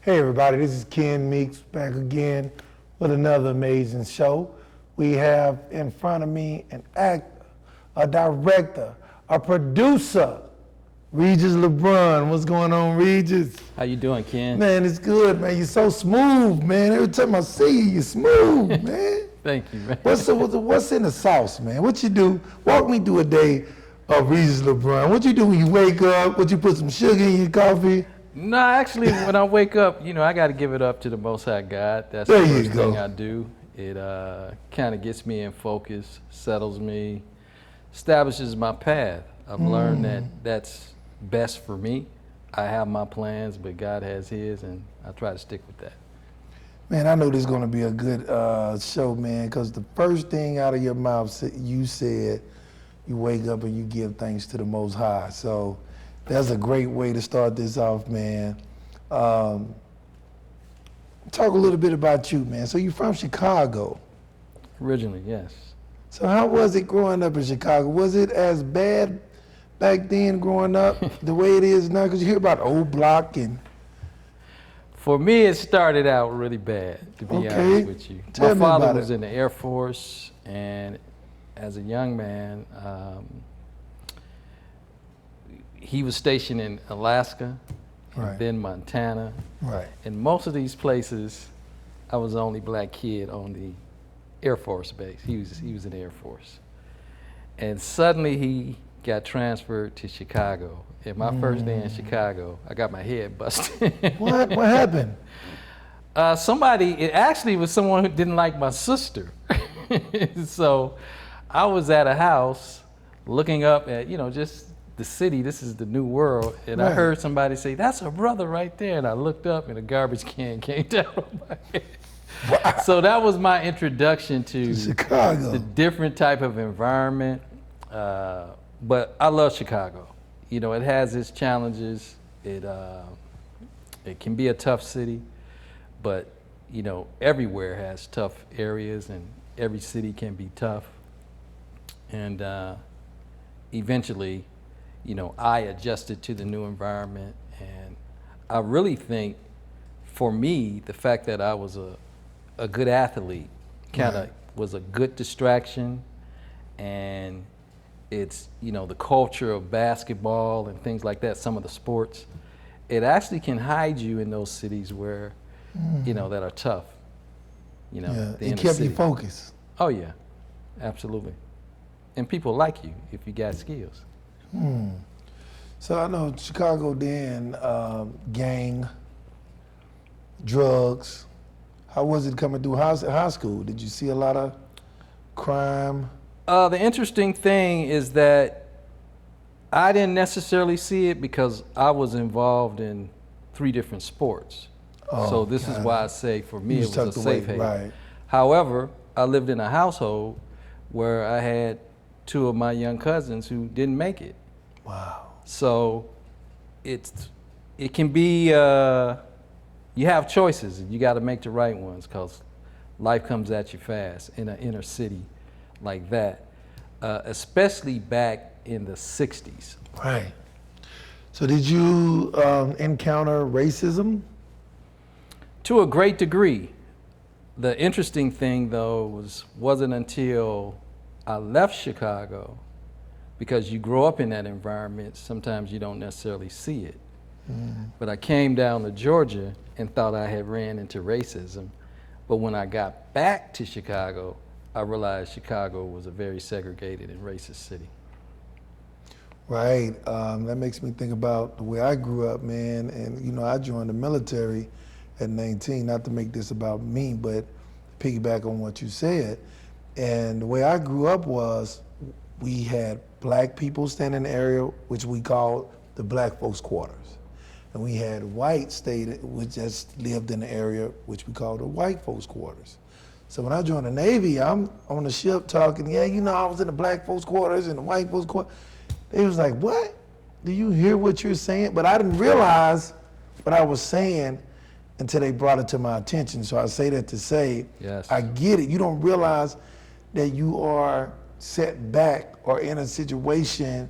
Hey everybody, this is Ken Meeks back again with another amazing show. We have in front of me an actor, a director, a producer, Regis Le'Bron. What's going on, Regis? How you doing, Ken? Man, it's good, man. You're so smooth, man. Every time I see you, you're smooth, man. Thank you, man. What's in the sauce, man? What you do? Walk me through a day of Regis Le'Bron. What you do when you wake up? What you put some sugar in your coffee? No, actually, when I wake up, I got to give it up to the Most High God. That's There the you first go. thing I do. It kind of gets me in focus, settles me, establishes my path. I've learned that that's best for me. I have my plans, but God has His, and I try to stick with that. Man, I know this is going to be a good show, man, because the first thing out of your mouth, you said you wake up and you give thanks to the Most High. So that's a great way to start this off, man. Talk a little bit about you, man. So you're from Chicago. Originally, yes. So how was it growing up in Chicago? Was it as bad back then growing up the way it is now? Because you hear about old block and... For me, it started out really bad, to be honest with you. Tell My me father about was it. in the Air Force, and as a young man, he was stationed in Alaska, Right. and then Montana. Right. In most of these places, I was the only black kid on the Air Force base. He was in the Air Force. And suddenly he got transferred to Chicago. And my first day in Chicago, I got my head busted. What happened? It actually was someone who didn't like my sister. So I was at a house looking up at, just the city, this is the new world. And I Right. heard somebody say, "That's a brother right there." And I looked up and a garbage can came down on my head. Wow. So that was my introduction to Chicago. the different type of environment. But I love Chicago. It has its challenges. It can be a tough city, but everywhere has tough areas, and every city can be tough. And eventually, I adjusted to the new environment, and I really think, for me, the fact that I was a good athlete kind of was a good distraction, and it's the culture of basketball and things like that, some of the sports, it actually can hide you in those cities where that are tough. Yeah, the it inner kept you city. focused. Oh yeah, absolutely. And people like you if you got skills. So I know Chicago then, gang, drugs. How was it coming through high school? Did you see a lot of crime? The interesting thing is that I didn't necessarily see it because I was involved in 3 different sports. So this is why I say for me You it was was a tucked away, safe haven. right. However, I lived in a household where I had 2 of my young cousins who didn't make it. Wow. So it can be, you have choices and you got to make the right ones because life comes at you fast in an inner city like that, especially back in the 60s. Right. So did you encounter racism? To a great degree. The interesting thing though wasn't until I left Chicago, because you grow up in that environment, sometimes you don't necessarily see it. But I came down to Georgia and thought I had ran into racism. But when I got back to Chicago, I realized Chicago was a very segregated and racist city. Right. That makes me think about the way I grew up, man. And, I joined the military at 19, not to make this about me, but piggyback on what you said. And the way I grew up was we had black people staying in the area, which we called the black folks quarters. And we had whites which just lived in the area, which we called the white folks quarters. So when I joined the Navy, I'm on the ship talking, I was in the black folks quarters and the white folks quarters. They was like, what? Do you hear what you're saying? But I didn't realize what I was saying until they brought it to my attention. So I say that to say, Yes. I get it. You don't realize that you are set back or in a situation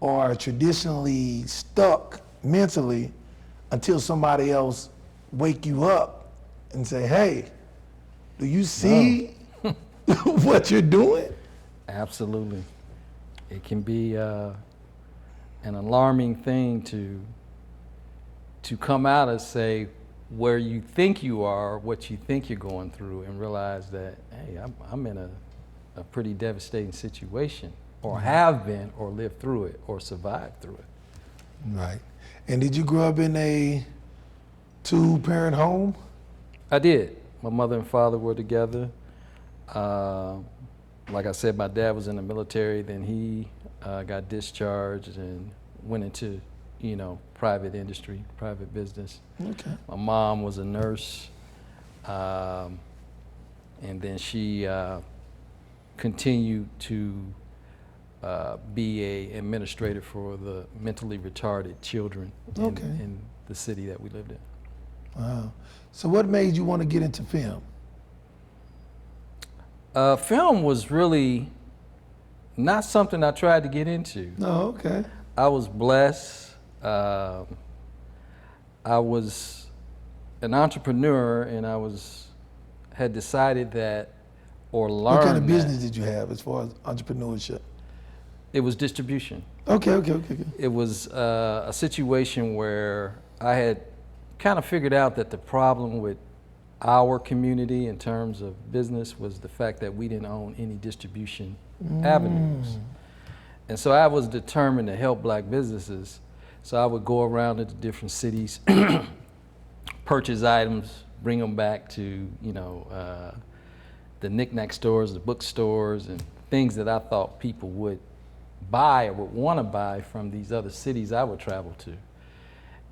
or traditionally stuck mentally until somebody else wake you up and say, hey, do you see what you're doing? Absolutely. It can be an alarming thing to come out and say where you think you are, what you think you're going through, and realize that, hey, I'm in a pretty devastating situation, or have been, or lived through it, or survived through it. Right. And did you grow up in a 2-parent home? I did. My mother and father were together. Like I said, my dad was in the military, then he got discharged and went into, private industry, private business. Okay. My mom was a nurse, and then she continued to be a administrator for the mentally retarded children in the city that we lived in. Wow. So what made you want to get into film? Film was really not something I tried to get into. Oh, okay. I was blessed. I was an entrepreneur, and had decided that, or learned. What kind of business did you have as far as entrepreneurship? It was distribution. Okay. It was a situation where I had kind of figured out that the problem with our community in terms of business was the fact that we didn't own any distribution avenues. And so I was determined to help black businesses. So I would go around to the different cities, purchase items, bring them back to, the knick-knack stores, the bookstores, and things that I thought people would buy or would want to buy from these other cities I would travel to.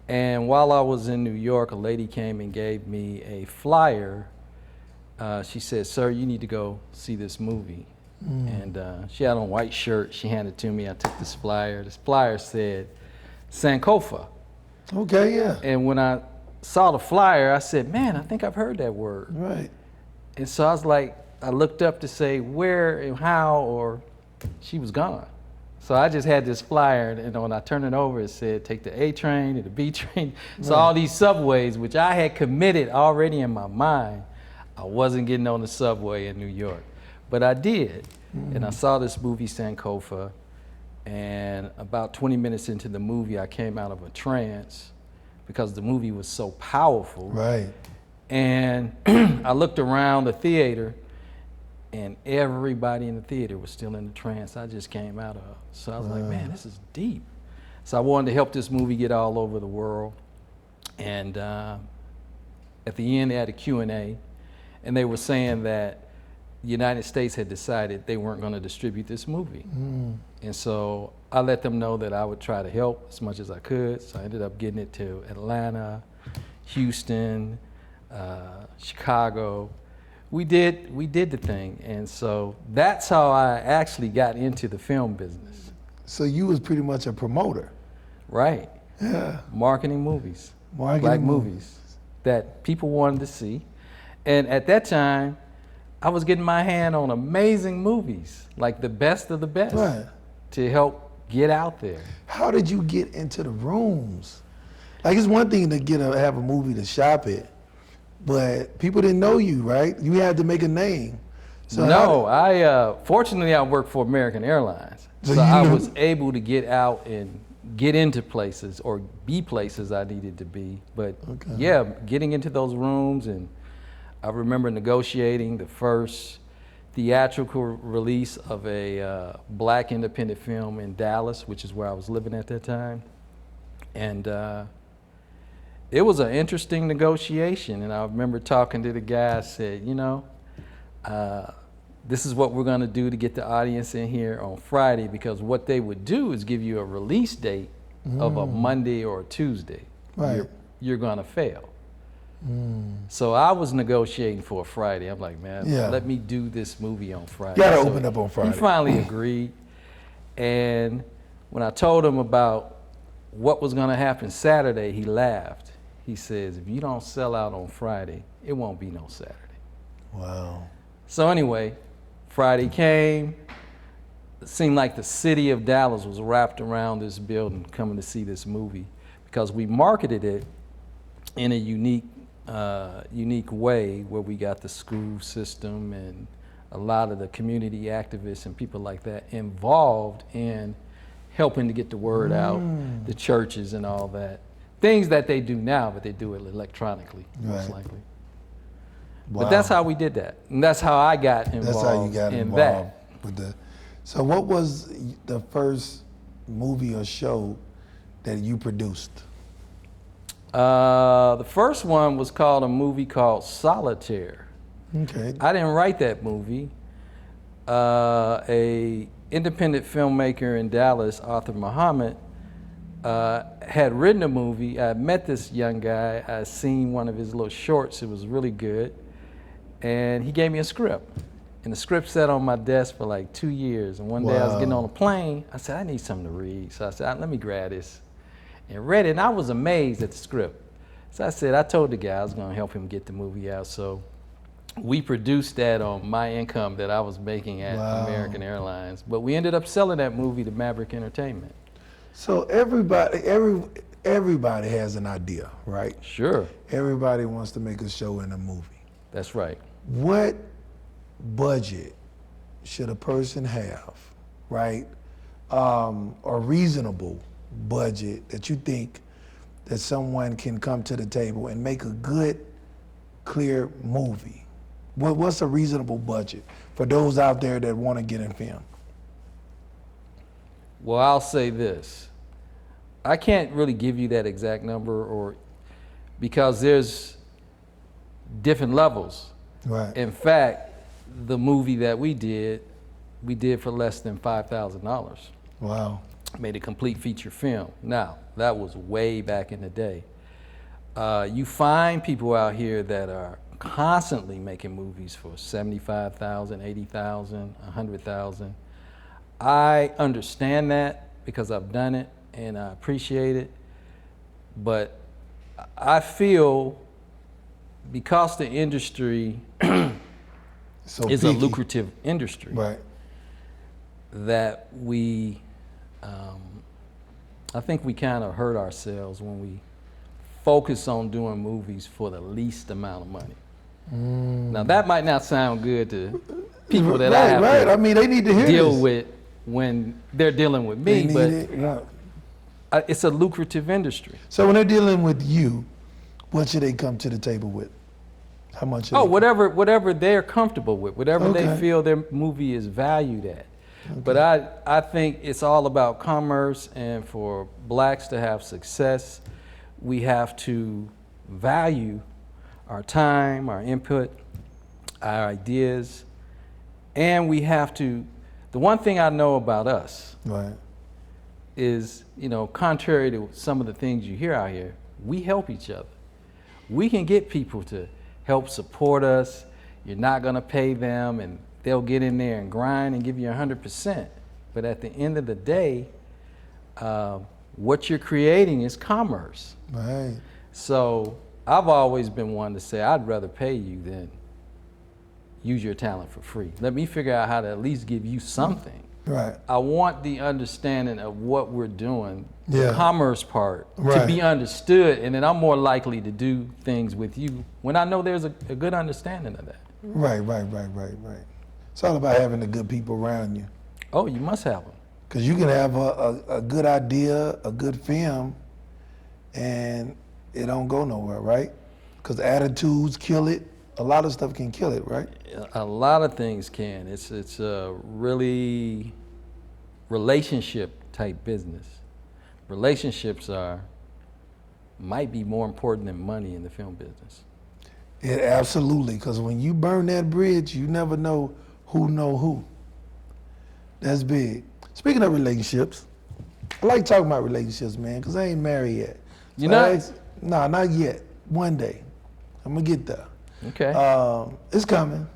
And while I was in New York, a lady came and gave me a flyer. She said, "Sir, you need to go see this movie." And she had on a white shirt. She handed it to me. I took this flyer. This flyer said Sankofa. Okay, yeah. And when I saw the flyer, I said, "Man, I think I've heard that word." Right. And so I was like, I looked up to say where and how, or she was gone. So I just had this flyer, and when I turned it over, it said, take the A train and the B train. So all these subways, which I had committed already in my mind, I wasn't getting on the subway in New York. But I did. And I saw this movie, Sankofa, and about 20 minutes into the movie, I came out of a trance because the movie was so powerful. Right. And I looked around the theater, and everybody in the theater was still in the trance I just came out of. So I was like, man, this is deep. So I wanted to help this movie get all over the world. And at the end, they had a Q&A, and they were saying that the United States had decided they weren't going to distribute this movie. And so I let them know that I would try to help as much as I could. So I ended up getting it to Atlanta, Houston, Chicago. We did the thing, and so that's how I actually got into the film business. So you was pretty much a promoter. Right. Yeah. Marketing movies. Marketing black movies. movies that people wanted to see. And at that time, I was getting my hand on amazing movies, like the best of the best, Right. to help get out there. How did you get into the rooms? Like, it's one thing to have a movie to shop it, but people didn't know you, right? You had to make a name. So No, fortunately I worked for American Airlines. So I was able to get out and get into places or be places I needed to be. But yeah, getting into those rooms, and I remember negotiating the first theatrical release of a black independent film in Dallas, which is where I was living at that time. And it was an interesting negotiation, and I remember talking to the guy. I said, this is what we're going to do to get the audience in here on Friday, because what they would do is give you a release date of a Monday or a Tuesday. Right. You're going to fail. So I was negotiating for a Friday. I'm like, man, let me do this movie on Friday. Gotta open up on Friday. He finally agreed, and when I told him about what was going to happen Saturday, he laughed. He says, if you don't sell out on Friday, it won't be no Saturday. Wow. So anyway, Friday came. It seemed like the city of Dallas was wrapped around this building coming to see this movie, because we marketed it in a unique unique way where we got the school system and a lot of the community activists and people like that involved in helping to get the word out, the churches and all that. Things that they do now, but they do it electronically, most Right. likely. Wow. But that's how we did that. And that's how I got involved That's how you got in involved that. with the. So, what was the first movie or show that you produced? The first one was called a movie called Solitaire. Okay. I didn't write that movie. A independent filmmaker in Dallas, Arthur Muhammad, had written a movie. I met this young guy. I seen one of his little shorts. It was really good. And he gave me a script. And the script sat on my desk for like 2 years. And one day I was getting on a plane. I said, I need something to read. So I said, let me grab this. And read it. And I was amazed at the script. So I said, I told the guy I was going to help him get the movie out. So we produced that on my income that I was making at American Airlines. But we ended up selling that movie to Maverick Entertainment. So everybody has an idea, right? Sure. Everybody wants to make a show and a movie. That's right. What budget should a person have, right? Or reasonable budget that you think that someone can come to the table and make a good, clear movie? What's a reasonable budget for those out there that want to get in film? Well, I'll say this. I can't really give you that exact number because there's different levels. Right. In fact, the movie that we did for less than $5,000. Wow. Made a complete feature film. Now, that was way back in the day. You find people out here that are constantly making movies for $75,000, $80,000, $100,000. I understand that because I've done it and I appreciate it. But I feel because the industry So is picky. a lucrative industry, Right. that we, I think we kind of hurt ourselves when we focus on doing movies for the least amount of money. Now that might not sound good to people that I have Right. to I mean, they need to hear deal this. with when they're dealing with They me, need but it, yeah. It's a lucrative industry. So when they're dealing with you, what should they come to the table with? How much? should Oh, they- whatever they're comfortable with, whatever they Okay. feel their movie is valued at. But I think it's all about commerce, and for blacks to have success, we have to value our time, our input, our ideas, and we have to, the one thing I know about us Right. is, contrary to some of the things you hear out here, we help each other. We can get people to help support us. You're not gonna pay them and they'll get in there and grind and give you 100%. But at the end of the day, what you're creating is commerce. Right. So I've always been one to say, I'd rather pay you than use your talent for free. Let me figure out how to at least give you something. Right. I want the understanding of what we're doing, Yeah. the commerce part, to Right. be understood, and then I'm more likely to do things with you when I know there's a good understanding of that. Right. It's all about having the good people around you. Oh, you must have them. Because you can have a good idea, a good film, and it don't go nowhere, right? Because attitudes kill it. A lot of stuff can kill it, right? A lot of things can. It's a really relationship type business. Relationships might be more important than money in the film business. It absolutely, because when you burn that bridge, you never know who. That's big. Speaking of relationships, I like talking about relationships, man, because I ain't married yet. You not? No, not yet. One day. I'm going to get there. Okay. It's coming.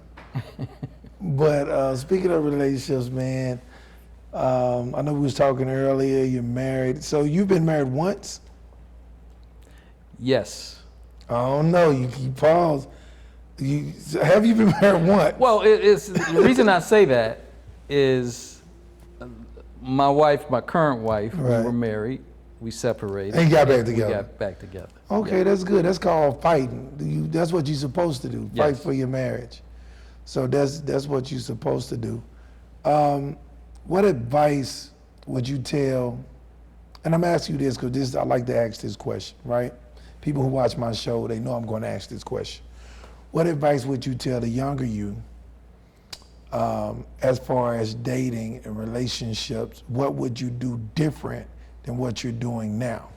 But speaking of relationships, man, I know we was talking earlier, you're married. So you've been married once? Yes. I don't know. You paused. Have you been married once? Well, it's the reason I say that is my wife, my current wife, Right. we were married. we separated. And you got back and together. We got back together. Okay, that's good. That's called fighting. That's what you're supposed to do. Fight Yes. for your marriage. So that's what you're supposed to do. What advice would you tell? And I'm asking you this because I like to ask this question, right? People who watch my show, they know I'm going to ask this question. What advice would you tell the younger you as far as dating and relationships? What would you do different than what you're doing now?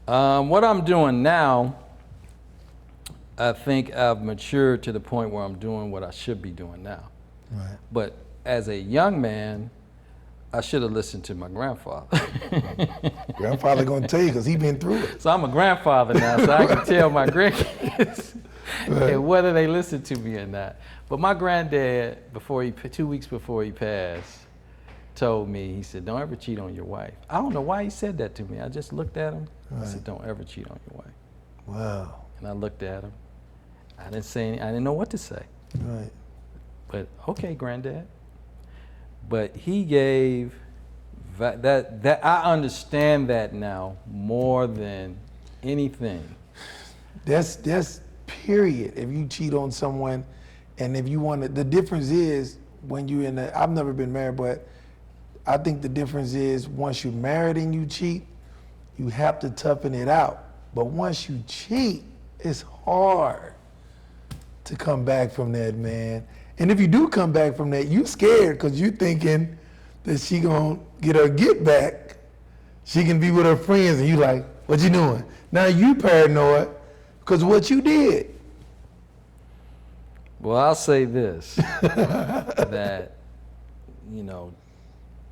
What I'm doing now, I think I've matured to the point where I'm doing what I should be doing now. Right. But as a young man, I should have listened to my grandfather. Grandfather gonna tell you because he been through it. So I'm a grandfather now, so I can tell my grandkids and whether they listen to me or not. But my granddad, 2 weeks before he passed, told me, he said, don't ever cheat on your wife. I don't know why he said that to me. I just looked at him. I said, don't ever cheat on your wife. Wow. And I looked at him. I didn't say anything. I didn't know what to say. Right. But okay, granddad. But he gave that I understand that now more than anything. That's period. If you cheat on someone, and if you want to, the difference is when you're in I've never been married, but I think the difference is once you're married and you cheat, you have to toughen it out. But once you cheat, it's hard to come back from that, man. And if you do come back from that, you scared because you thinking that she gonna get her get back. She can be with her friends, and you like, what you doing? Now you paranoid because what you did. Well, I'll say this, that,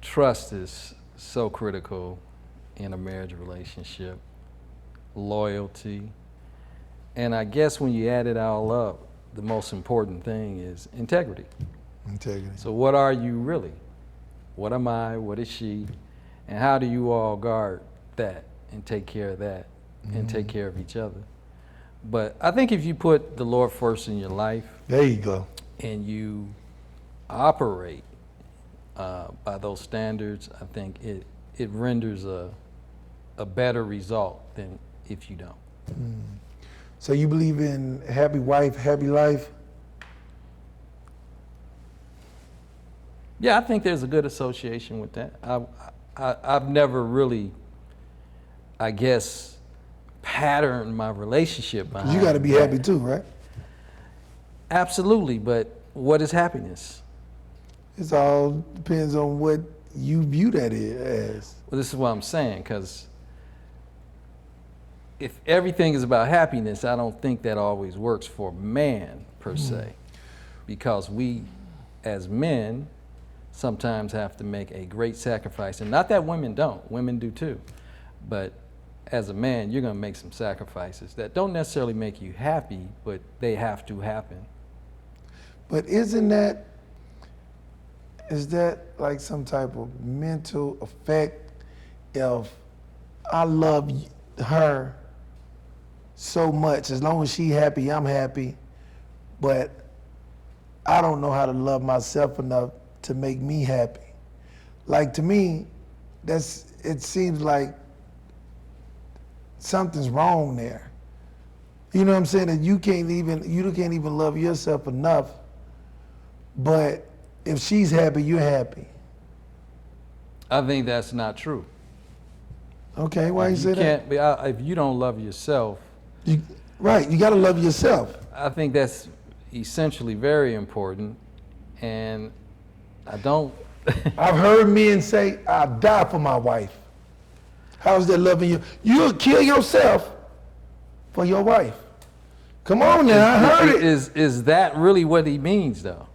trust is so critical in a marriage relationship, loyalty, and I guess when you add it all up, the most important thing is integrity. Integrity. So what are you really? What am I? What is she? And how do you all guard that and take care of that and take care of each other? But I think if you put the Lord first in your life, There you go. and you operate by those standards, I think it renders a better result than if you don't. So you believe in happy wife, happy life? Yeah, I think there's a good association with that. I've never really, I guess, patterned my relationship behind Because you got to be that. happy too, right? Absolutely, but what is happiness? It's all depends on what you view that as. Well, this is what I'm saying, because if everything is about happiness, I don't think that always works for man per se, because we as men sometimes have to make a great sacrifice. And not that women don't, women do too. But as a man, you're gonna make some sacrifices that don't necessarily make you happy, but they have to happen. But is that like some type of mental effect of I love her so much, as long as she happy, I'm happy, but I don't know how to love myself enough to make me happy. Like to me, it seems like something's wrong there. You know what I'm saying? That you can't even love yourself enough, but if she's happy, you're happy. I think that's not true. Okay, why you say that? Can't be, if you don't love yourself, Right, you gotta love yourself. I think that's essentially very important, and I don't. I've heard men say, I'll die for my wife. How's that loving you? You'll kill yourself for your wife. Come on now, I heard it. Is that really what he means, though?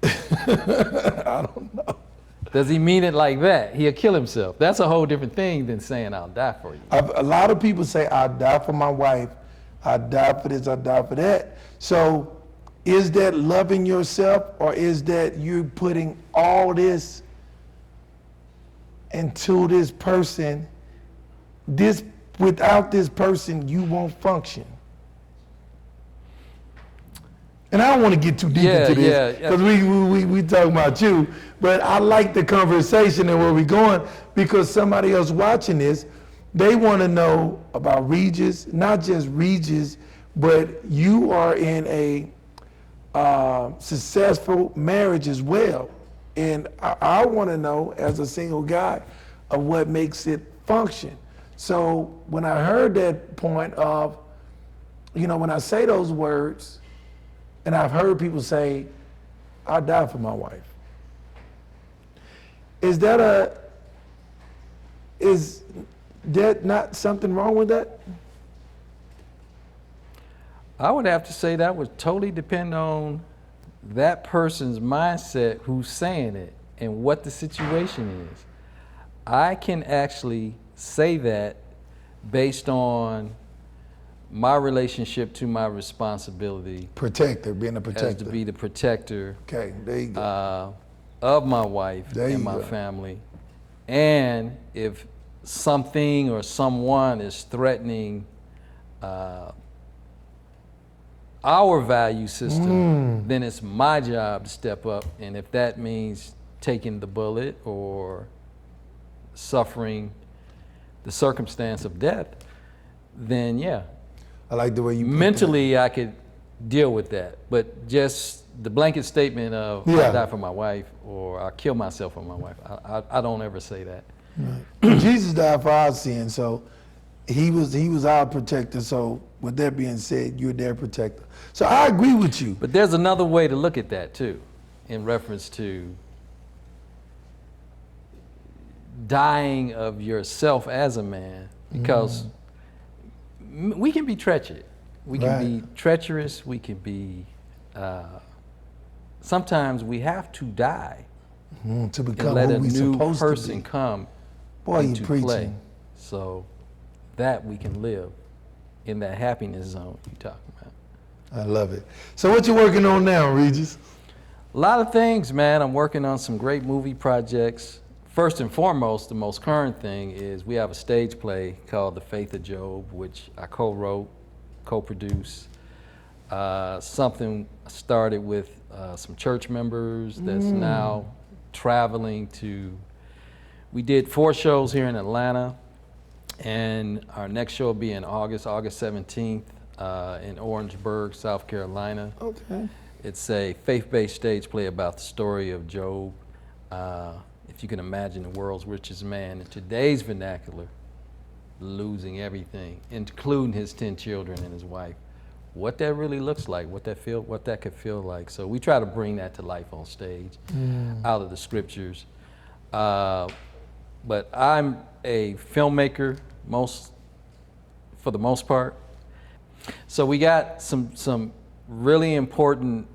I don't know. Does he mean it like that? He'll kill himself. That's a whole different thing than saying, I'll die for you. A lot of people say, I'll die for my wife. I'll die for this, I'll die for that. So is that loving yourself, or is that you putting all this into this person? Without this person, you won't function. And I don't want to get too deep Yeah, into yeah, this because we talking about you, but I like the conversation and where we're going because somebody else watching this, they want to know about Regis, not just Regis, but you are in a successful marriage as well. And I want to know, as a single guy, of what makes it function. So when I heard that point of, you know, when I say those words, and I've heard people say, "I die for my wife." Is that not something wrong with that? I would have to say that would totally depend on that person's mindset who's saying it and what the situation is. I can actually say that based on my relationship to my responsibility Protector, being a protector. as to be the protector Okay, there you go. of my wife There and you my go. family. And if something or someone is threatening our value system, then it's my job to step up. And if that means taking the bullet or suffering the circumstance of death, then yeah, I like the way you put that. mentally I could deal with that. But just the blanket statement of Yeah. I die for my wife or I kill myself for my wife, I don't ever say that. Jesus died for our sins, so he was our protector. So with that being said, you're their protector. So I agree with you. But there's another way to look at that too, in reference to dying of yourself as a man, because we can be treacherous. We can be treacherous. We can be. Sometimes we have to die To and become let who a we new supposed person to be. come Boy, you into play. preaching. So that we can live in that happiness zone you're talking about. I love it. So what you working on now, Regis? A lot of things, man. I'm working on some great movie projects. First and foremost, the most current thing is we have a stage play called The Faith of Job, which I co-wrote, co-produced. Something started with some church members that's now traveling to, we did 4 shows here in Atlanta, and our next show will be in August 17th in Orangeburg, South Carolina. Okay. It's a faith-based stage play about the story of Job. If you can imagine the world's richest man in today's vernacular, losing everything, including his 10 children and his wife, what that really looks like, what that could feel like. So we try to bring that to life on stage, out of the scriptures. But I'm a filmmaker for the most part. So we got some really important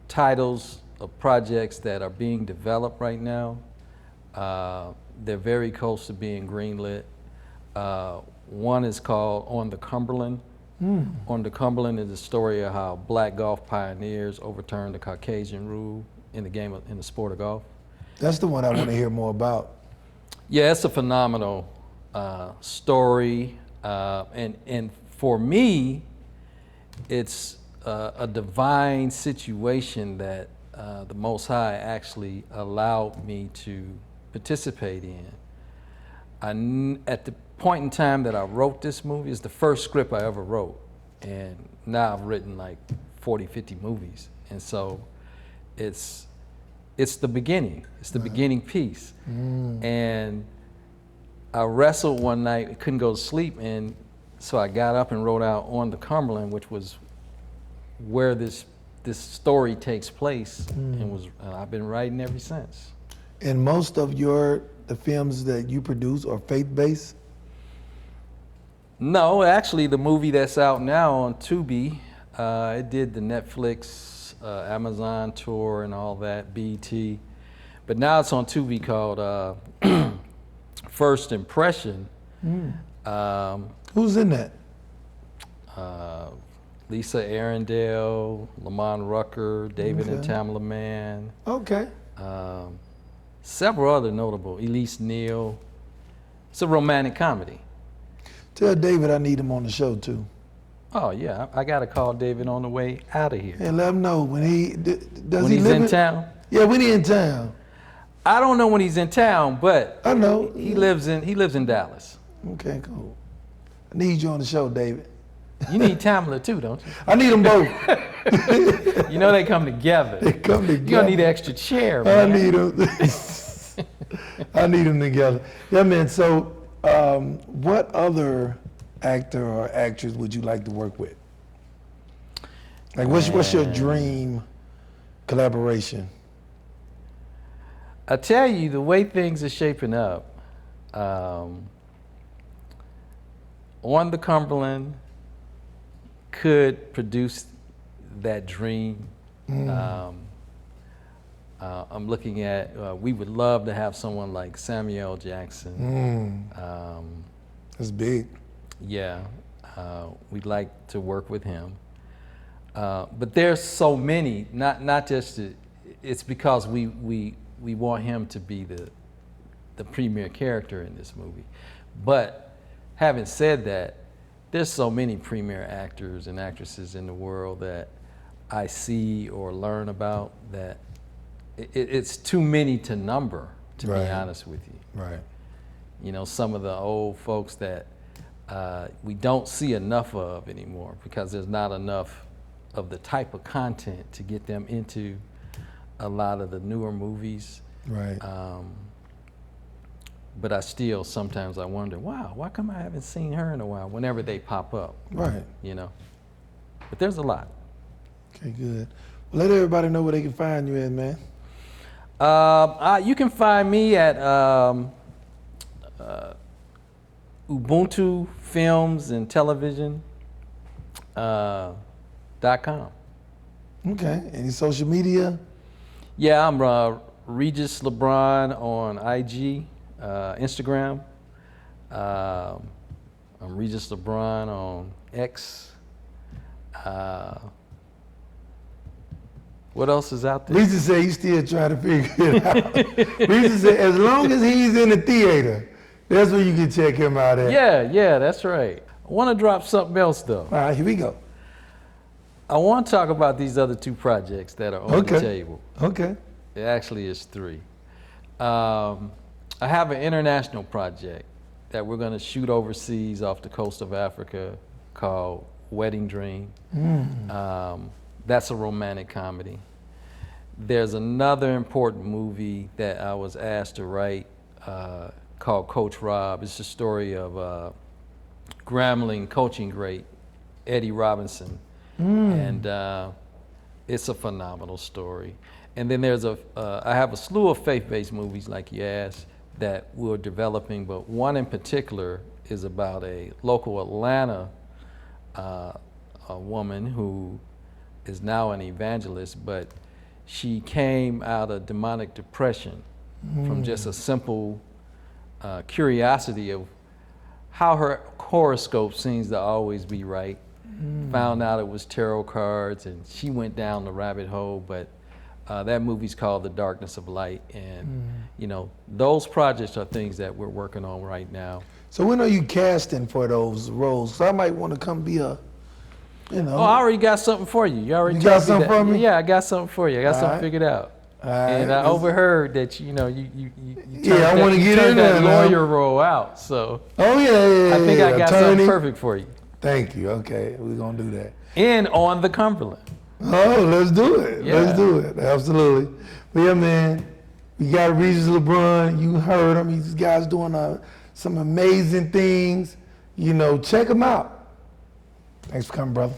titles of projects that are being developed right now. They're very close to being greenlit. One is called On the Cumberland. On the Cumberland is the story of how black golf pioneers overturned the Caucasian rule in the sport of golf. That's the one I want to hear more about. Yeah, it's a phenomenal story, and for me, it's a divine situation that the Most High actually allowed me to participate in. At the point in time that I wrote this movie, it's the first script I ever wrote, and now I've written like 40, 50 movies, and so it's the beginning. It's the beginning piece. And I wrestled one night, couldn't go to sleep, and so I got up and wrote out On the Cumberland, which was where this story takes place, and I've been writing ever since. And most of the films that you produce are faith-based? No, actually, the movie that's out now on Tubi, it did the Netflix, Amazon tour and all that, BET. But now it's on Tubi called First Impression. Who's in that? Lisa Arundel, Lamont Rucker, David and Okay. Tamla Mann, Okay. several other notable, Elise Neal. It's a romantic comedy. Tell David I need him on the show too. Oh yeah, I got to call David on the way out of here. And let him know when does When he he's live in town. Yeah, when he in town. I don't know when he's in town, but I know. he lives in Dallas. Okay, cool. I need you on the show, David. You need Tamla too, don't you? I need them both. You know they come together. They come together. You're gonna need an extra chair, I man. need them. I need them together. Yeah, man. So, what other actor or actress would you like to work with? Like, what's your dream collaboration? I tell you, the way things are shaping up, on the Cumberland could produce that dream. I'm looking at, we would love to have someone like Samuel Jackson. That's big. Yeah, we'd like to work with him. But there's so many, not just, it's because we want him to be the premier character in this movie. But having said that, there's so many premier actors and actresses in the world that I see or learn about that it's too many to number, to be honest with you. Right. You know, some of the old folks that we don't see enough of anymore because there's not enough of the type of content to get them into a lot of the newer movies. Right. But I still sometimes I wonder, wow, why come I haven't seen her in a while? Whenever they pop up, Right. you know. But there's a lot. Okay, good. Well, let everybody know where they can find you at, man. You can find me at Ubuntu Films and Television .com. Okay. Any social media? Yeah, I'm Regis Le'Bron on IG, Instagram. I'm Regis Le'Bron on X. What else is out there? Regis said he's still trying to figure it out. Regis said as long as he's in the theater, that's where you can check him out at. Yeah, that's right. I want to drop something else though. All right, here we go. I want to talk about these other two projects that are on the table. Okay. It actually is three. I have an international project that we're going to shoot overseas off the coast of Africa called Wedding Dream. That's a romantic comedy. There's another important movie that I was asked to write called Coach Rob. It's the story of Grambling coaching great Eddie Robinson. And it's a phenomenal story. And then there's I have a slew of faith-based movies, like you asked, that we're developing, but one in particular is about a local Atlanta a woman who is now an evangelist, but she came out of demonic depression from just a simple curiosity of how her horoscope seems to always be right. Found out it was tarot cards, and she went down the rabbit hole, but that movie's called The Darkness of Light, and you know, those projects are things that we're working on right now. So when are you casting for those roles? So I might want to come be a, you know. Oh, I already got something for you. You already got told me something that. for me? Yeah, I got something for you. I got All something right. figured out. All right. And I overheard that you Yeah, I wanna get in there that now. lawyer role out. So Oh yeah. I think I got Attorney. something perfect for you. Thank you. Okay, we're gonna do that. And on the Cumberland. Oh, let's do it. Yeah. Let's do it. Absolutely. But yeah, man, we got Regis Le'Bron. You heard him. These guys doing some amazing things. You know, check them out. Thanks for coming, brother.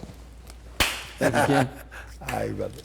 Thank you, Ken. All right, brother.